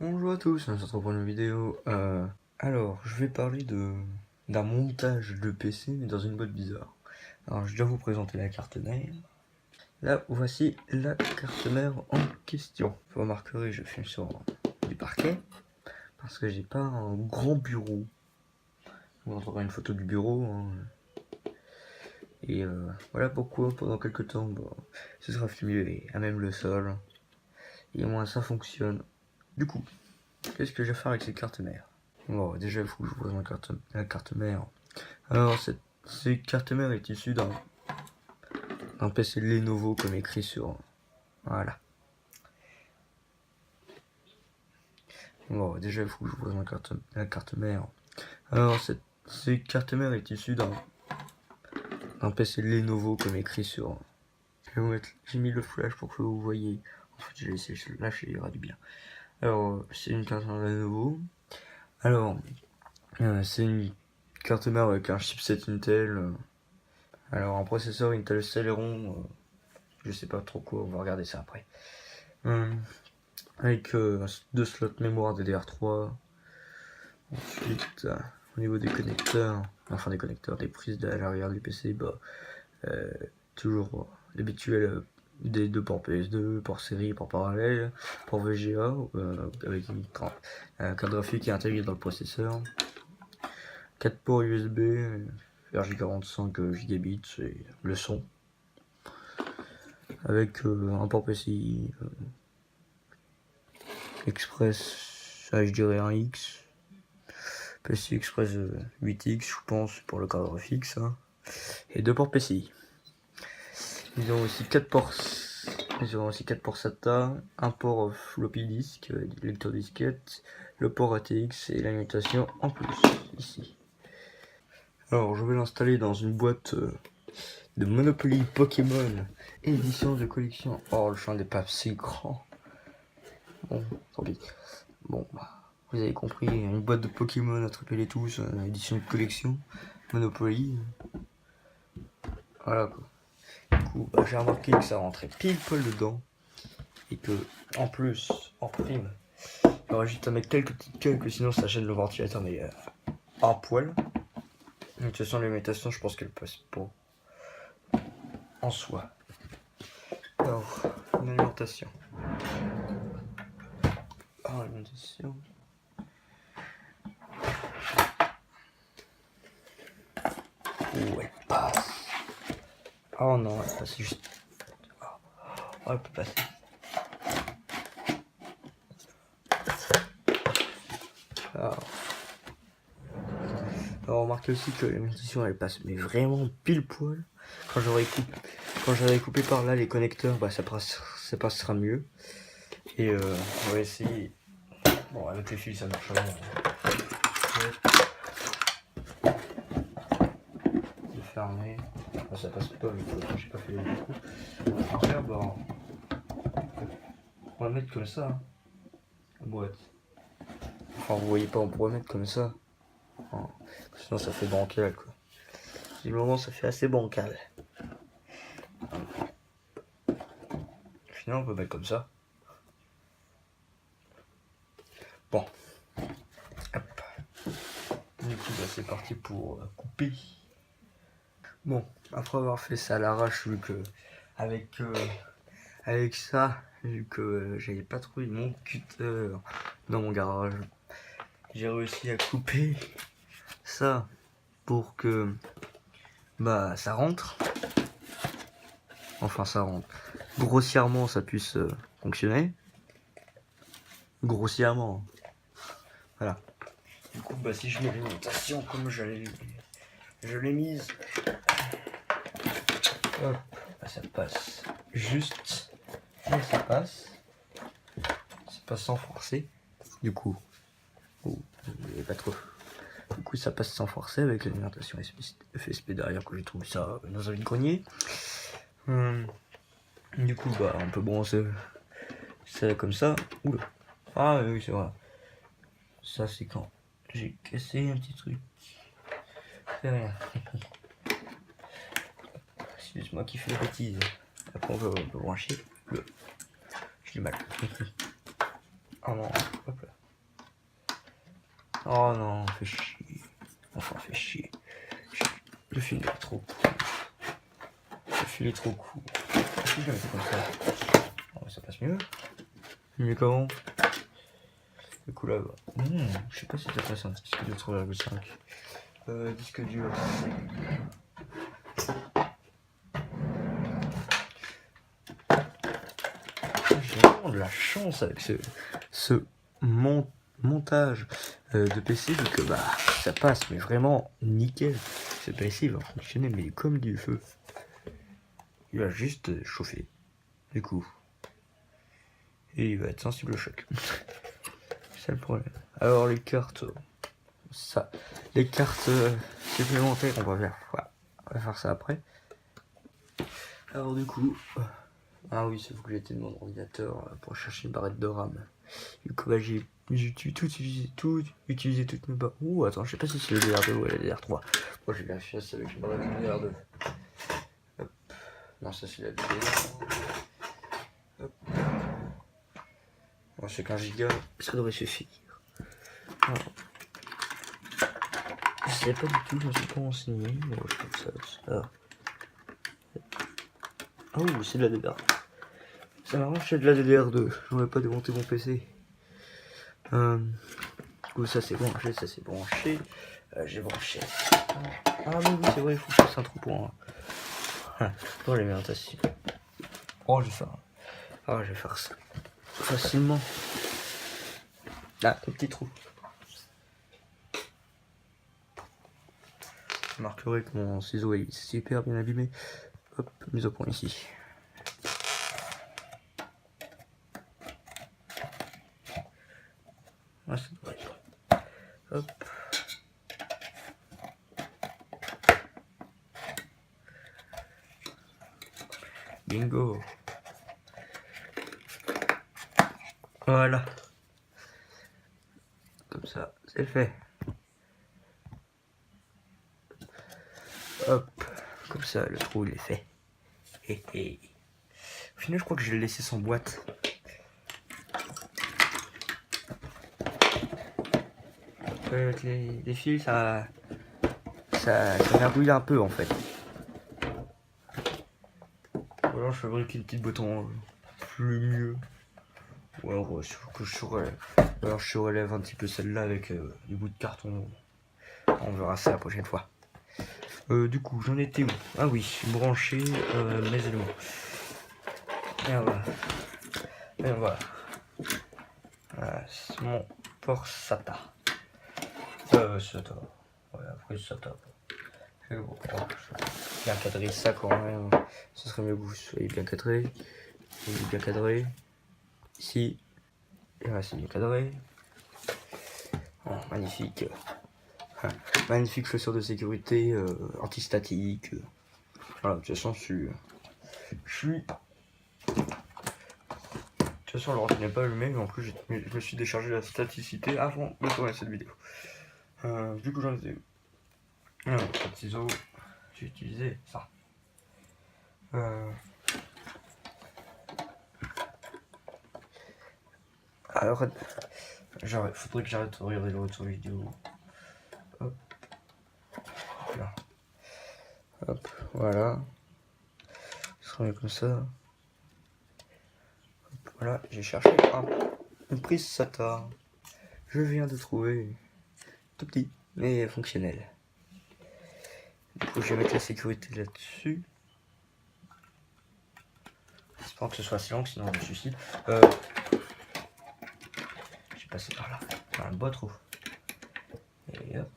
Bonjour à tous, on se retrouve pour une vidéo. Alors, je vais parler d'un montage de PC, mais dans une boîte bizarre. Alors, je dois vous présenter la carte mère. Là, voici la carte mère en question. Vous remarquerez, je filme sur du parquet, parce que j'ai pas un grand bureau. Vous montrerez une photo du bureau. Hein. Et voilà pourquoi, pendant quelques temps, ce sera filmé à même le sol. Et au moins, ça fonctionne. Du coup, qu'est-ce que je vais faire avec cette carte mère? Bon, déjà, il faut que je vous présente la carte mère. Alors, cette carte mère est issue d'un PC Lenovo, comme écrit sur... Voilà. Bon, déjà, il faut que je vous présente la carte mère. Alors, cette carte mère est issue d'un PC Lenovo, comme écrit sur... J'ai mis le flash pour que vous voyez. En fait, j'ai laissé lâcher, il y aura du bien. Alors, c'est une carte mère Lenovo. Alors, c'est une carte mère avec un chipset Intel. Alors, un processeur Intel Celeron, je sais pas trop quoi, on va regarder ça après. Avec 2 slots mémoire DDR3. Ensuite, au niveau des connecteurs, des prises à l'arrière du PC, toujours l'habituel des 2 ports PS2, port série, port parallèle, port VGA, avec une carte graphique qui est intégrée dans le processeur. 4 ports USB, RJ45 gigabits, c'est le son. Avec un port PCI Express, ça je dirais un X. PCI Express 8X, je pense, pour le cadre fixe. Hein. Et 2 ports PCI. Ils ont aussi 4 ports. Ils ont aussi 4 ports SATA, un port floppy disk, lecteur disquette, le port ATX et l'alimentation en plus, ici. Alors, je vais l'installer dans une boîte de Monopoly Pokémon édition de collection. Oh, le champ n'est pas si grand. Bon, tant pis. Bon, vous avez compris, une boîte de Pokémon, attrapez-les tous, édition de collection, Monopoly. Voilà quoi. Du coup, j'ai remarqué que ça rentrait pile poil dedans. Et que, en plus, en prime, j'aurais juste à mettre quelques petites queues, sinon ça gêne le ventilateur, mais un poil. De toute façon, l'alimentation, je pense qu'elle passe pas en soi. Alors, une alimentation. Oh, alimentation. Oh, elle passe. Oh non, elle passe juste. Oh, elle peut passer. Alors, remarquez aussi que l'alimentation elle passe mais vraiment pile poil. Quand j'aurai coupé par là les connecteurs, ça passera mieux. Et on va essayer. Bon, avec les fils ça marche vraiment. C'est fermé. Ça passe pas, mais j'ai pas fait les coups. Après, on va mettre comme ça. Hein, la boîte. Enfin, vous voyez pas, on pourrait mettre comme ça. Hein, sinon, ça fait bancal quoi. Du moment, ça fait assez bancal. Finalement, on peut mettre comme ça. Bon. Hop. Du coup, c'est parti pour couper. Bon, après avoir fait ça à l'arrache, vu que avec ça, vu que j'avais pas trouvé mon cutter dans mon garage, j'ai réussi à couper ça pour que ça rentre. Enfin, ça rentre. Grossièrement, ça puisse fonctionner. Grossièrement. Voilà. Du coup, si je mets l'alimentation comme je l'ai mise, hop, ça passe juste. Et ça passe sans forcer. Du coup, pas trop. Du coup, ça passe sans forcer avec l'alimentation FSP derrière que j'ai trouvé ça dans un vide-grenier. Du coup, on peut brancher ça comme ça. Oula. Ah oui, c'est vrai. Ça, c'est quand j'ai cassé un petit truc. C'est rien. C'est moi qui fais la bêtise. Après, on peut brancher le. J'ai du mal. Oh non, hop là. Oh non, fait chier. Enfin, fait chier. Le fil est trop court. Le fil est trop court. Si je le fais comme ça, oh, ça passe mieux. Mieux comment? Le coup là-bas. Je sais pas si ça passe un disque dur 3,5. Disque dur. J'ai vraiment de la chance avec ce montage de PC, vu que bah ça passe, mais vraiment nickel. Ce PC va fonctionner, mais comme du feu. Il va juste chauffer, du coup. Et il va être sensible au choc. C'est le problème. Alors les cartes, les cartes supplémentaires, on va faire ça après. Alors du coup, ah oui, c'est faut que j'ai été de mon ordinateur pour chercher une barrette de RAM. Du coup, bah, j'ai utilisé toutes mes barres. Ouh, attends, je sais pas si c'est le DR2 ou le DR3. Moi j'ai la chasse avec une barrette de DR2. Hop. Non, ça c'est la DDR. Hop. Bon, c'est qu'un giga, ça devrait suffire. Alors, je sais pas du tout, je me suis pas renseigné. Bon, je trouve ça. Oh, c'est de la DDR. C'est marrant, c'est de la DDR2. J'aurais pas démonté mon PC. Du coup, ça c'est branché, ça c'est branché. J'ai branché. Ah, mais oui, c'est vrai, il faut que je fasse un trou pour l'alimentation. Oh, je vais faire ça facilement. Là, le petit trou. Je marquerai que mon ciseau est super bien abîmé. Hop, mise au point ici. Ah, ça devrait être. Hop. Bingo. Voilà. Comme ça, c'est fait. Hop. Comme ça, le trou, il est fait. Au final, je crois que je l'ai laissé sans boîte. Avec les fils, ça m'arbouille un peu en fait. Ou alors je fabrique une petite bouton plus mieux. Ou alors je surélève un petit peu celle-là avec des bouts de carton. On verra ça la prochaine fois. Du coup, j'en étais où? Ah oui, branché mes éléments. Et voilà. Et voilà. Voilà, c'est mon port SATA. SATA. Ouais, après SATA. Et bon, bien cadrer ça quand même. Ce serait mieux que vous soyez bien cadré. Bien cadré. Ici. Et là, c'est bien cadré. Oh, magnifique. Magnifique chaussure de sécurité anti-statique. Voilà, de toute façon, je suis. De toute façon, l'ordi n'est pas allumé, mais en plus, je me suis déchargé la staticité avant de tourner cette vidéo. Du coup, j'en étais où? Pas de ciseaux. J'ai utilisé ça. Alors, faudrait que j'arrête de regarder le retour vidéo. Hop. Là. Hop, voilà. Ce sera mieux comme ça. Hop, voilà, j'ai cherché une prise SATA. Je viens de trouver. Tout petit, mais fonctionnel. Du coup, je vais mettre la sécurité là-dessus. J'espère que ce soit assez long, sinon je me suicide. J'ai passé par là, dans le bas trou. Et hop.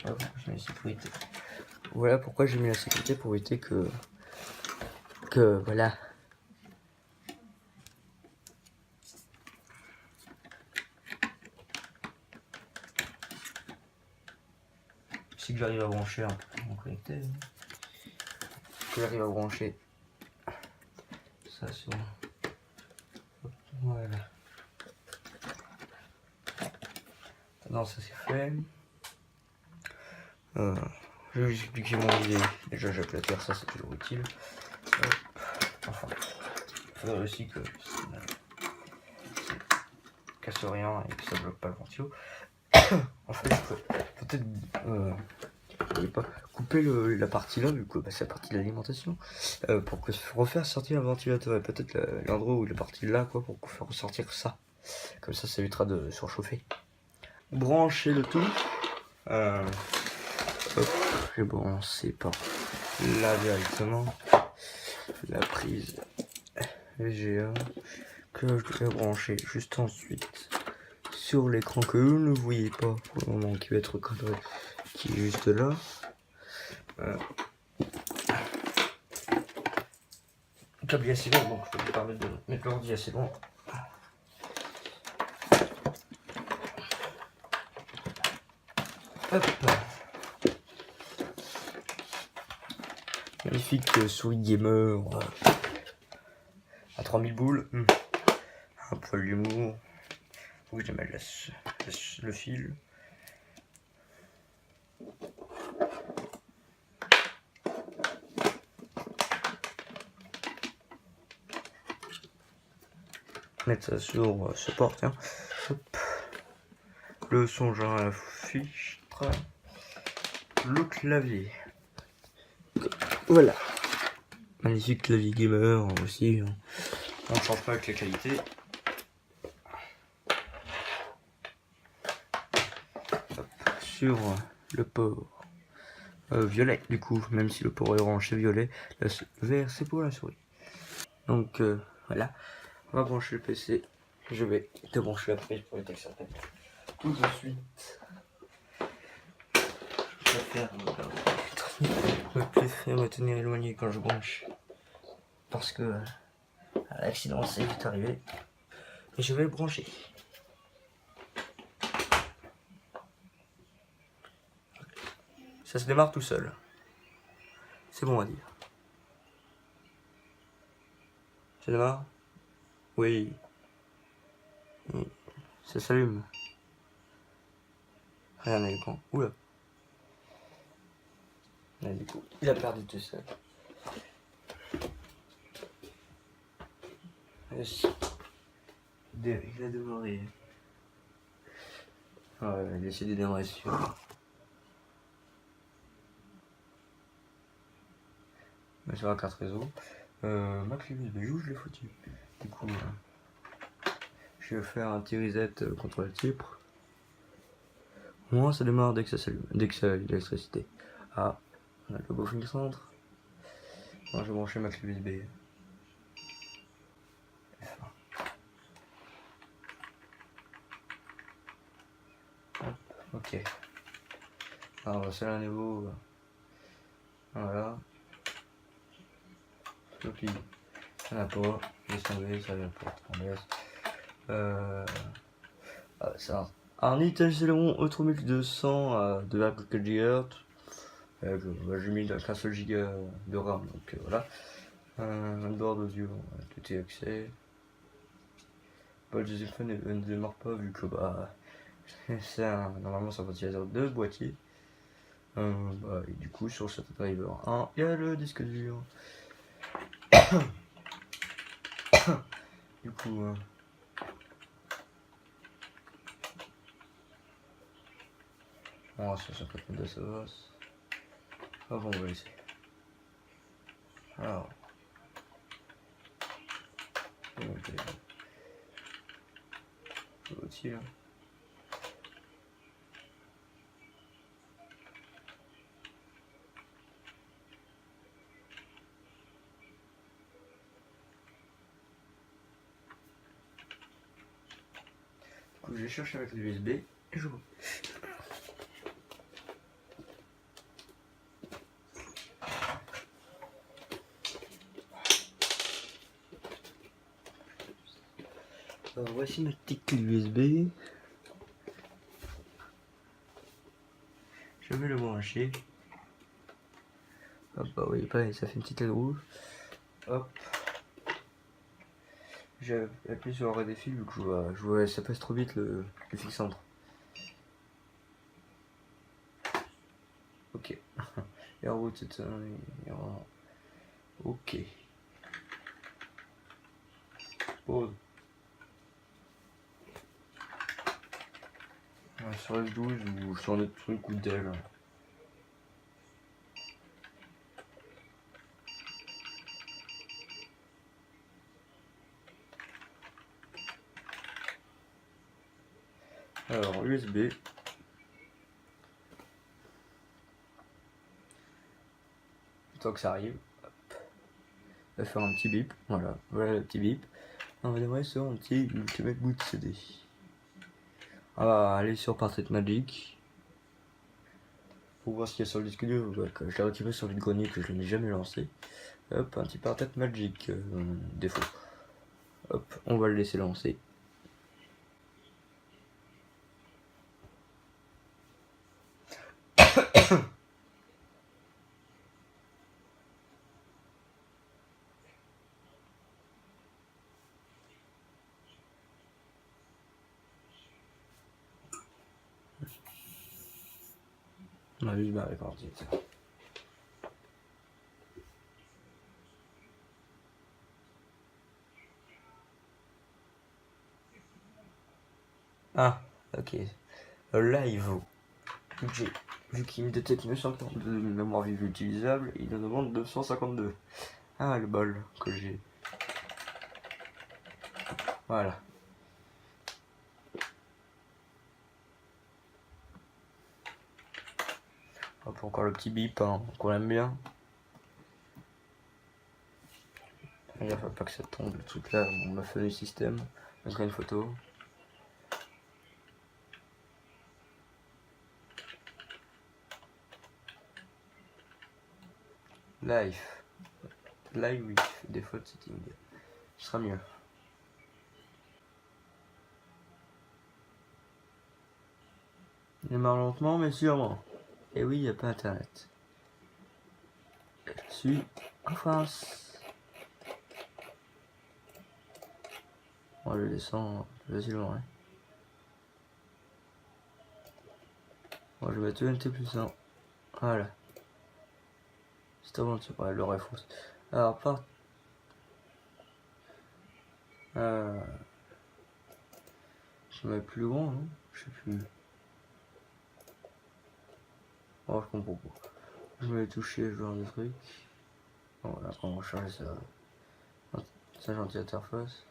Hop, je mets la sécurité. Voilà pourquoi j'ai mis la sécurité, pour éviter que voilà. Si que j'arrive à brancher mon connecteur. Que j'arrive à brancher. Ça c'est bon. Voilà. Non, ça c'est fait. Je vais vous expliquer mon idée. Déjà j'aplatir ça, c'est toujours utile. Enfin, il faudrait aussi que casse rien et que ça bloque pas le ventilo. En fait, je peux peut-être pas couper la partie là, vu que c'est la partie de l'alimentation, pour refaire sortir un ventilateur, et peut-être l'endroit où il est parti là, quoi, pour faire ressortir ça. Comme ça évitera de surchauffer. Brancher le tout. Hop, j'ai branché par là directement. La prise VGA que je vais brancher juste ensuite sur l'écran que vous ne voyez pas pour le moment, qui va être cadré, qui est juste là. Le câble est assez long, donc je peux me permettre de mettre l'ordi assez loin. Hop. Magnifique souris gamer à 3000 boules. Un poil d'humour. Faut que je démêle le fil. Mettre ça sur support, tiens. Hop. Le son, genre la fiche. Le clavier. Voilà. Magnifique clavier gamer aussi. On ne change pas avec la qualité. Hop. Sur le port violet, du coup, même si le port est orange c'est violet, le vert c'est pour la souris. Donc voilà. On va brancher le PC. Je vais débrancher la prise pour éviter que ça pète. Tout de suite. Je préfère me tenir éloigné quand je branche. Parce que l'accident c'est vite arrivé. Et je vais le brancher. Ça se démarre tout seul. C'est bon à dire. Ça démarre? Oui. Ça s'allume. Rien à l'écran. Oula. Là, du coup, il a perdu tout seul. Yes. Il a démarré. Ah ouais, il a décidé de démarrer sur. Mais sur la carte réseau. Ma clé USB, où je l'ai foutu? Du coup, je vais faire un petit reset contre le titre. Moi, ça démarre dès que ça s'allume, dès que ça a l'électricité. Ah, on a le logo Film Centre. Moi, je vais brancher ma clé USB. Hop, ok. Alors, c'est un niveau. Voilà. Floppy. Ça n'a pas. Laisse tomber, ça vient pas. C'est un Intel Celeron E3200 à 2,4 GHz. J'ai mis qu'un seul giga de RAM, donc voilà. Un board audio, tout est accès. Le téléphone ne démarre pas vu que normalement c'est un ventilateur de boîtier. Et du coup sur cet driver 1, il y a le disque dur. Du coup ça 50 000 de sauce. Hop, on va laisser. Alors. Ok. Outil là. Du coup, je vais chercher avec l'USB et je vois. Alors voici ma petite clé USB. Je vais le brancher. Hop, bah oui, pareil, ça fait une petite LED rouge. Hop. J'ai appuyé sur arrêt des fils vu que je vois ça passe trop vite le fixe centre. Ok. Et en route, c'est ok. Pause. sur S12 ou sur un autre truc ou Dell. Alors USB. Le temps que ça arrive, hop. On va faire un petit bip. Voilà le petit bip. On va démarrer sur un petit Ultimate Boot CD. On va aller sur Parted Magic pour voir ce qu'il y a sur le disque dur. Ouais, que je l'ai retiré sur le grenier que je n'ai jamais lancé. Hop, un petit Parted Magic défaut. Hop, on va le laisser lancer. On a juste barré par ordinateur. Ah, ok. Live. Vu qu'il me détecte 942 de mémoire vive utilisable, il en demande 252. Ah, le bol que j'ai. Voilà. Hop, encore le petit bip hein, qu'on aime bien. Il ne faut pas que ça tombe le truc là, on m'a fait le système. On a une photo. Live with default setting. Ce sera mieux. Il démarre lentement mais sûrement. Et oui, il n'y a pas internet. Je suis en France. Moi je descends facilement. Hein. Moi je vais mettre UNT plus 1. Voilà. C'est avant tu pourrais l'oreille fausse. Alors part. Je mets plus grand, non? Je sais plus. Oh, je comprends pas. Je vais toucher ce genre de truc. Bon, voilà, on va changer sa gentille interface.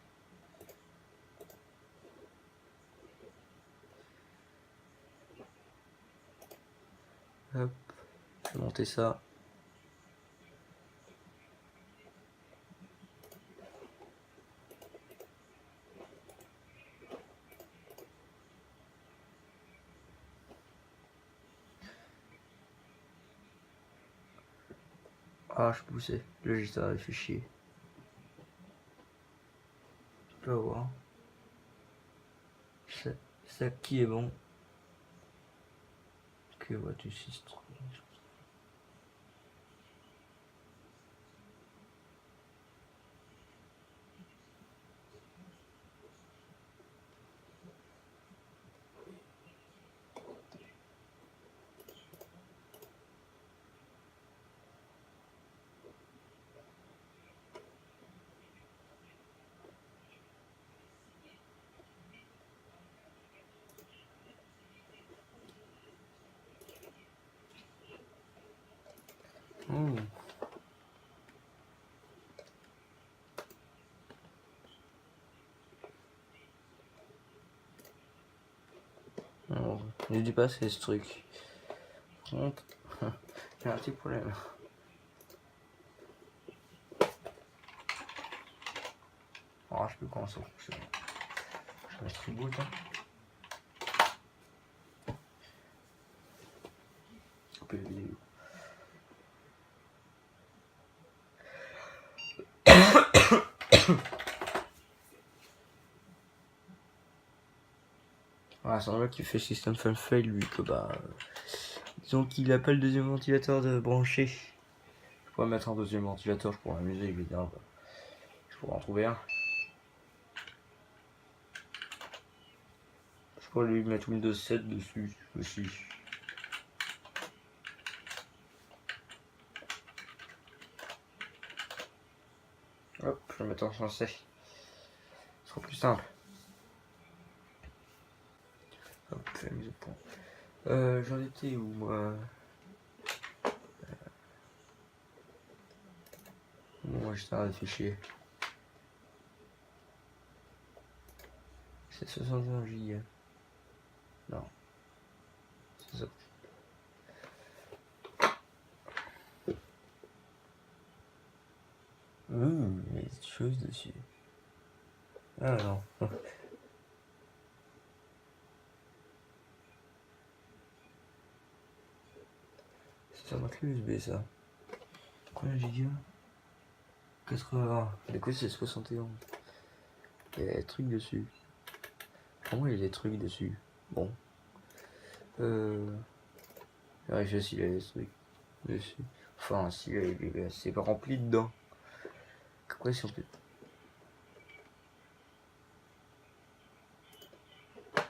Hop, je vais monter ça. Ah, je poussais. Le gestionnaire des fichiers. Je peux voir. Ça qui est bon. Que vois-tu si oh. Non, je dis pas c'est ce truc. Par contre, j'ai un petit problème. Ah, je peux commencer. Je vais mettre reboot. Hein. Couper la vidéo. Voilà, c'est un mec qui fait System Fun Fail, lui, que bah. Disons qu'il a pas le deuxième ventilateur de branché. Je pourrais mettre un deuxième ventilateur, je pourrais m'amuser, je vais dire. Bah, je pourrais en trouver un. Je pourrais lui mettre Windows 7 dessus aussi. Hop, je vais le mettre en français. Ce sera plus simple. Hop, fais la mise au point. J'en étais où moi? Moi je t'arrête de fichier. C'est 61 Go. Non. C'est ça. Il y a des choses dessus. Ah non. C'est sur ma clé USB ça. Combien de gigas? 80. Du coup c'est 61. Il y a des trucs dessus. Pour moi il y a des trucs dessus. Bon. Vérifier s'il y a des trucs dessus. Enfin si c'est pas rempli dedans. Quoi si on peut.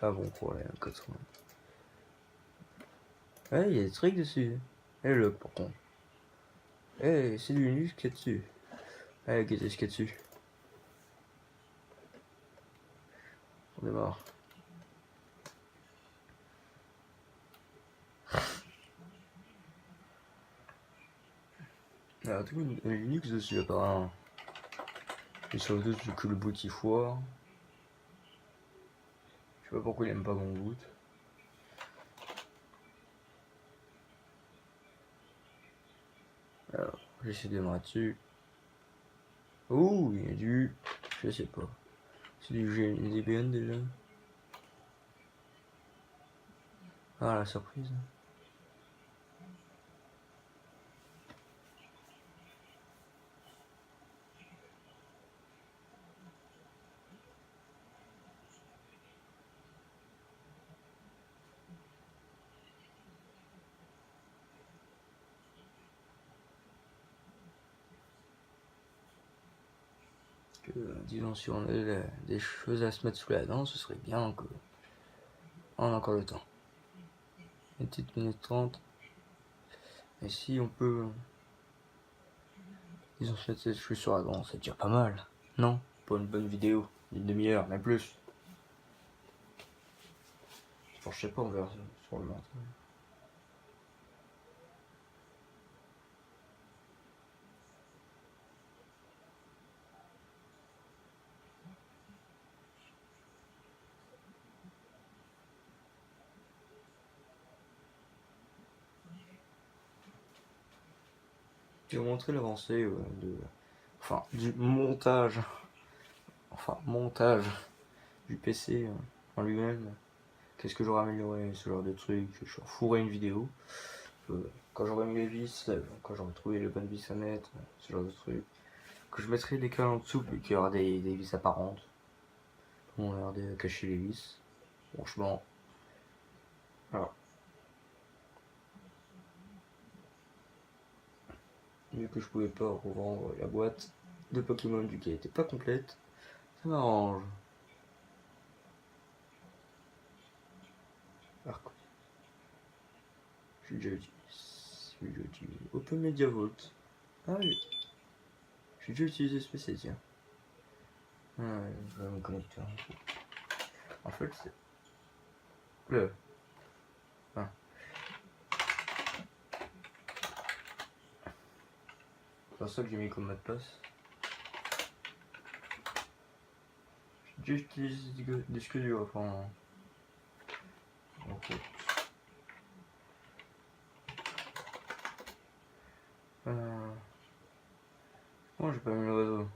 Ah bon problème, 80. Ouais, il y a des trucs dessus. Et le par contre. Eh, c'est du Linux qu'il y a dessus. Allez, qu'est-ce qu'il y a dessus? On démarre. Ah, tout le Linux dessus apparemment. Et sur le dessus que le boot il foire. Je sais pas pourquoi il aime pas mon boot. Alors, j'essaie de démarrer dessus. Oh, il y a du. Je sais pas. C'est du GNDBN déjà. Ah, la surprise. Disons, si on avait des choses à se mettre sous la dent, ce serait bien que. On a encore le temps. Une petite minute 30. Et si on peut. Disons, se mettre ces choses sur la dent, c'est déjà pas mal. Non? Pour une bonne vidéo. Une demi-heure, mais plus. Enfin, je sais pas, on verra ça sur le montage. Je vais vous montrer l'avancée du montage, montage du PC en lui-même. Qu'est-ce que j'aurais amélioré, ce genre de truc. Je fourrais une vidéo. Quand j'aurais mis les vis, quand j'aurais trouvé les bonnes vis à mettre, ce genre de truc. Que je mettrai des cales en dessous, puis qu'il y aura des vis apparentes. On va regarder cacher les vis. Franchement. Voilà. Vu que je pouvais pas revendre la boîte de Pokémon vu qu'elle était pas complète, ça m'arrange. Alors, j'ai déjà utilisé Open Media Vault. Ah oui, j'ai déjà utilisé ce PC, tiens. Ah, je vais me connecter. En fait, c'est le. Ah. C'est pour ça que j'ai mis comme mot de passe. J'ai déjà utilisé des disques durs, enfin. Ok. Moi j'ai pas mis le réseau.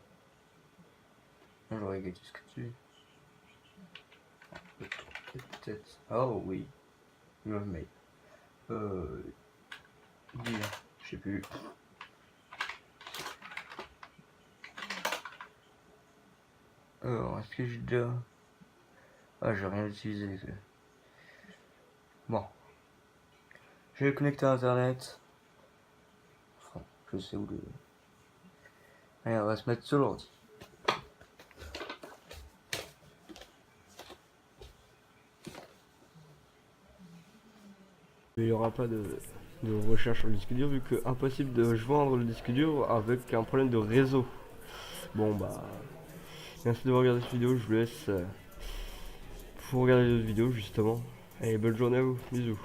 Moi j'aurais gagné ce que tu. Peut-être. Oh oui. You have made. Dire. Je sais plus. Alors, est-ce que j'ai déjà. Ah, j'ai rien utilisé. Bon. Je vais connecter à internet. Enfin, je sais où le. Allez, on va se mettre sur l'ordi. Il n'y aura pas de recherche sur le disque dur vu que impossible de joindre le disque dur avec un problème de réseau. Bon bah, merci d'avoir regardé cette vidéo, je vous laisse pour regarder d'autres vidéos justement. Allez, bonne journée à vous, bisous.